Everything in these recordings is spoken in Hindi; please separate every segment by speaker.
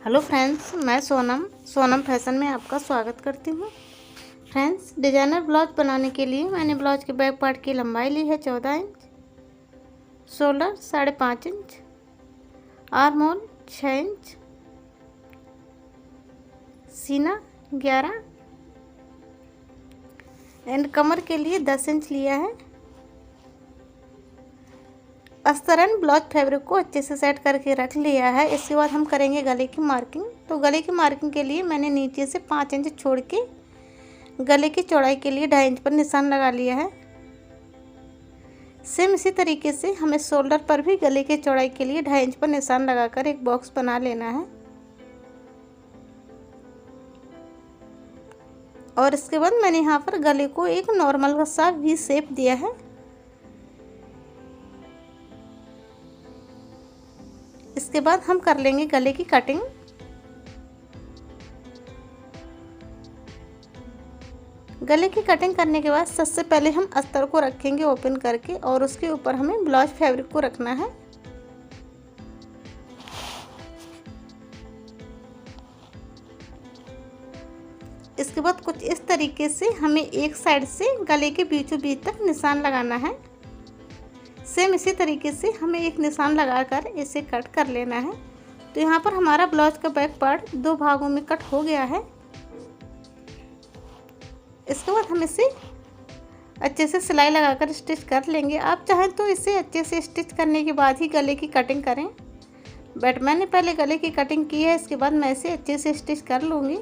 Speaker 1: हेलो फ्रेंड्स, मैं सोनम फैशन में आपका स्वागत करती हूँ। फ्रेंड्स, डिजाइनर ब्लाउज बनाने के लिए मैंने ब्लाउज के बैक पार्ट की लंबाई ली है 14 inch, shoulder 5.5 inch, arm hole 6 inch, सीना 11 एंड कमर के लिए 10 इंच लिया है। अस्तर एंड ब्लाउज फैब्रिक को अच्छे से सेट करके रख लिया है। इसके बाद हम करेंगे गले की मार्किंग। तो गले की मार्किंग के लिए मैंने नीचे से 5 इंच छोड़ के गले की चौड़ाई के लिए 2.5 इंच पर निशान लगा लिया है। सेम इसी तरीके से हमें शोल्डर पर भी गले की चौड़ाई के लिए 2.5 इंच पर निशान लगाकर एक बॉक्स बना लेना है। और इसके बाद मैंने यहाँ पर गले को एक नॉर्मल सा वी शेप दिया है। इसके बाद हम कर लेंगे गले की कटिंग। गले की कटिंग करने के बाद सबसे पहले हम अस्तर को रखेंगे ओपन करके और उसके ऊपर हमें ब्लाउज फैब्रिक को रखना है। इसके बाद कुछ इस तरीके से हमें एक साइड से गले के बीचों बीच तक निशान लगाना है। सेम इसी तरीके से हमें एक निशान लगाकर इसे कट कर लेना है। तो यहाँ पर हमारा ब्लाउज का बैक पार्ट 2 भागों में कट हो गया है। इसके बाद हम इसे अच्छे से सिलाई लगाकर स्टिच कर लेंगे। आप चाहें तो इसे अच्छे से स्टिच करने के बाद ही गले की कटिंग करें, बट मैंने पहले गले की कटिंग की है, इसके बाद मैं इसे अच्छे से स्टिच कर लूँगी।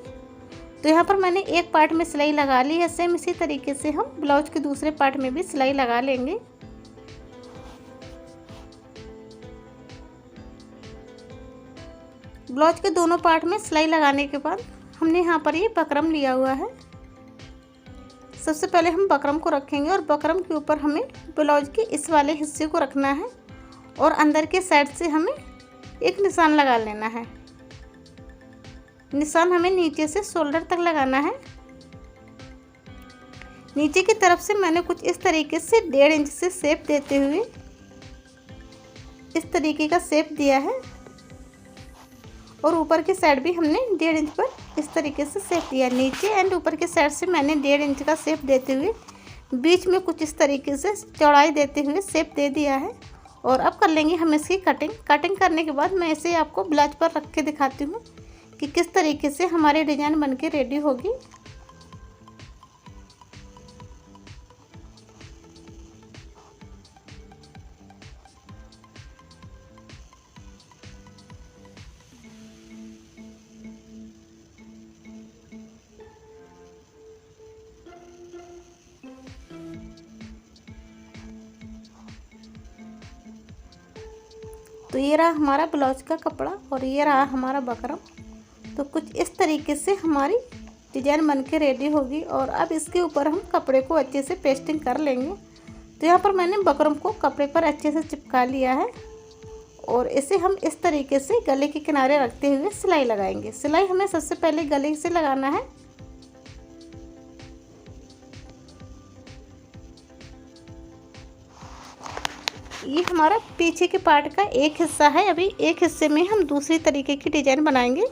Speaker 1: तो यहाँ पर मैंने एक पार्ट में सिलाई लगा ली है। सेम इसी तरीके से हम ब्लाउज के दूसरे पार्ट में भी सिलाई लगा लेंगे। ब्लाउज के दोनों पार्ट में सिलाई लगाने के बाद हमने यहाँ पर ये बकरम लिया हुआ है। सबसे पहले हम बकरम को रखेंगे और बकरम के ऊपर हमें ब्लाउज के इस वाले हिस्से को रखना है और अंदर के साइड से हमें एक निशान लगा लेना है। निशान हमें नीचे से शोल्डर तक लगाना है। नीचे की तरफ से मैंने कुछ इस तरीके से 1.5 इंच से शेप देते हुए इस तरीके का शेप दिया है और ऊपर की साइड भी हमने 1.5 इंच पर इस तरीके से शेप दिया। नीचे एंड ऊपर के साइड से मैंने 1.5 इंच का शेप देते हुए बीच में कुछ इस तरीके से चौड़ाई देते हुए शेप दे दिया है। और अब कर लेंगे हम इसकी कटिंग करने के बाद मैं इसे आपको ब्लाउज पर रख के दिखाती हूँ कि किस तरीके से हमारी डिज़ाइन बन के रेडी होगी। तो ये रहा हमारा ब्लाउज का कपड़ा और ये रहा हमारा बकरम। तो कुछ इस तरीके से हमारी डिज़ाइन बन के रेडी होगी। और अब इसके ऊपर हम कपड़े को अच्छे से पेस्टिंग कर लेंगे। तो यहाँ पर मैंने बकरम को कपड़े पर अच्छे से चिपका लिया है और इसे हम इस तरीके से गले के किनारे रखते हुए सिलाई लगाएंगे। सिलाई हमें सबसे पहले गले से लगाना है। ये हमारा पीछे के पार्ट का एक हिस्सा है। अभी एक हिस्से में हम दूसरी तरीके की डिज़ाइन बनाएंगे।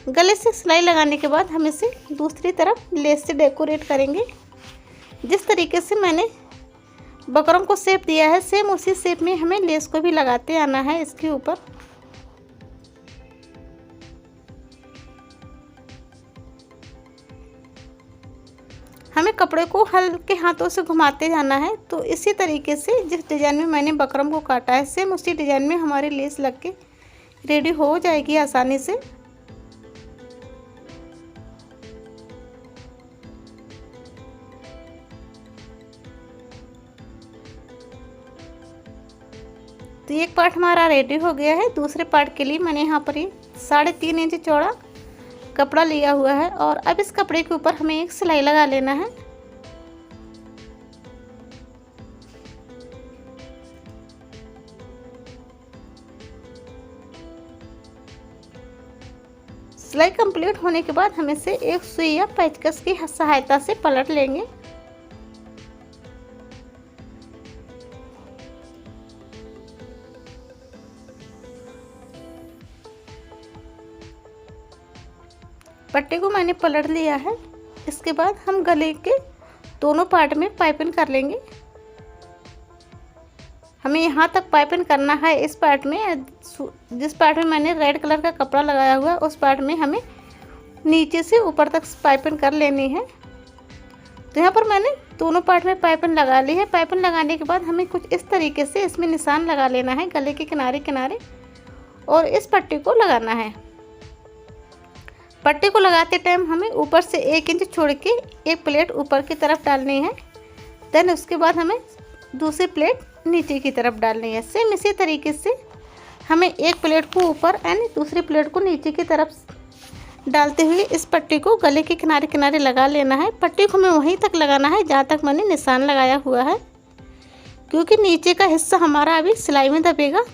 Speaker 1: गले से सिलाई लगाने के बाद हम इसे दूसरी तरफ लेस से डेकोरेट करेंगे। जिस तरीके से मैंने बकरम को शेप दिया है सेम उसी शेप में हमें लेस को भी लगाते आना है इसके ऊपर। हमें कपड़े को हल्के हाथों से घुमाते जाना है। तो इसी तरीके से जिस डिज़ाइन में मैंने बकरम को काटा है सेम उसी डिज़ाइन में हमारी लेस लग के रेडी हो जाएगी आसानी से। तो एक पार्ट हमारा रेडी हो गया है। दूसरे पार्ट के लिए मैंने यहाँ पर 3.5 इंच चौड़ा कपड़ा लिया हुआ है और अब इस कपड़े के ऊपर हमें एक सिलाई लगा लेना है। सिलाई कंप्लीट होने के बाद हम इसे एक सुई या पेचकस की सहायता से पलट लेंगे। पट्टी को मैंने पलट लिया है। इसके बाद हम गले के दोनों पार्ट में पाइपिंग कर लेंगे। हमें यहाँ तक पाइपिंग करना है। इस पार्ट में, जिस पार्ट में मैंने रेड कलर का कपड़ा लगाया हुआ है, उस पार्ट में हमें नीचे से ऊपर तक पाइपिंग कर लेनी है। तो यहाँ पर मैंने दोनों पार्ट में पाइपिंग लगा ली है। पाइपिंग लगाने के बाद हमें कुछ इस तरीके से इसमें निशान लगा लेना है गले के किनारे किनारे, और इस पट्टी को लगाना है। पट्टी को लगाते टाइम हमें ऊपर से 1 इंच छोड़ के एक प्लेट ऊपर की तरफ डालनी है। देन उसके बाद हमें दूसरी प्लेट नीचे की तरफ डालनी है। सेम इसी तरीके से हमें एक प्लेट को ऊपर एंड दूसरी प्लेट को नीचे की तरफ डालते हुए इस पट्टी को गले के किनारे किनारे लगा लेना है। पट्टी को हमें वहीं तक लगाना है जहाँ तक मैंने निशान लगाया हुआ है, क्योंकि नीचे का हिस्सा हमारा अभी सिलाई में दबेगा।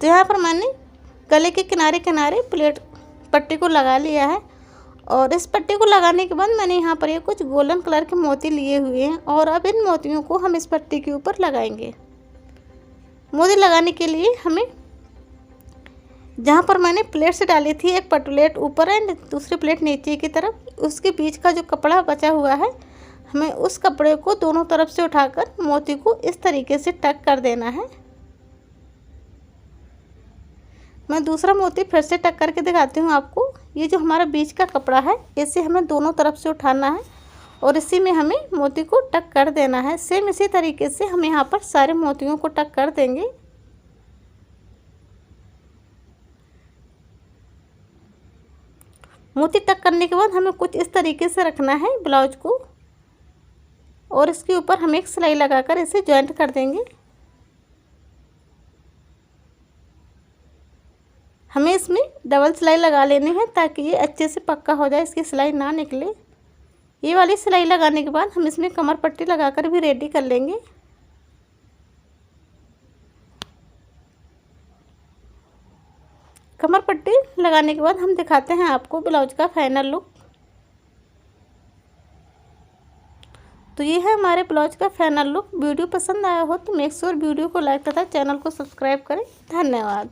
Speaker 1: तो यहाँ पर मैंने गले के किनारे किनारे पट्टी को लगा लिया है। और इस पट्टी को लगाने के बाद मैंने यहाँ पर ये कुछ गोल्डन कलर के मोती लिए हुए हैं, और अब इन मोतियों को हम इस पट्टी के ऊपर लगाएंगे। मोती लगाने के लिए हमें जहाँ पर मैंने प्लेट से डाली थी, एक प्लेट ऊपर एंड दूसरी प्लेट नीचे की तरफ, उसके बीच का जो कपड़ा बचा हुआ है, हमें उस कपड़े को दोनों तरफ से उठाकर मोती को इस तरीके से टक कर देना है। मैं दूसरा मोती फिर से टक करके दिखाती हूँ आपको। ये जो हमारा बीच का कपड़ा है, इसे हमें दोनों तरफ से उठाना है और इसी में हमें मोती को टक कर देना है। सेम इसी तरीके से हम यहाँ पर सारे मोतियों को टक कर देंगे। मोती टक करने के बाद हमें कुछ इस तरीके से रखना है ब्लाउज को, और इसके ऊपर हम एक सिलाई लगाकर इसे जॉइंट कर देंगे। हमें इसमें डबल सिलाई लगा लेनी है ताकि ये अच्छे से पक्का हो जाए, इसकी सिलाई ना निकले। ये वाली सिलाई लगाने के बाद हम इसमें कमर पट्टी लगाकर भी रेडी कर लेंगे। कमर पट्टी लगाने के बाद हम दिखाते हैं आपको ब्लाउज का फाइनल लुक। तो ये है हमारे ब्लाउज का फाइनल लुक। वीडियो पसंद आया हो तो मेक श्योर वीडियो को लाइक तथा चैनल को सब्सक्राइब करें। धन्यवाद।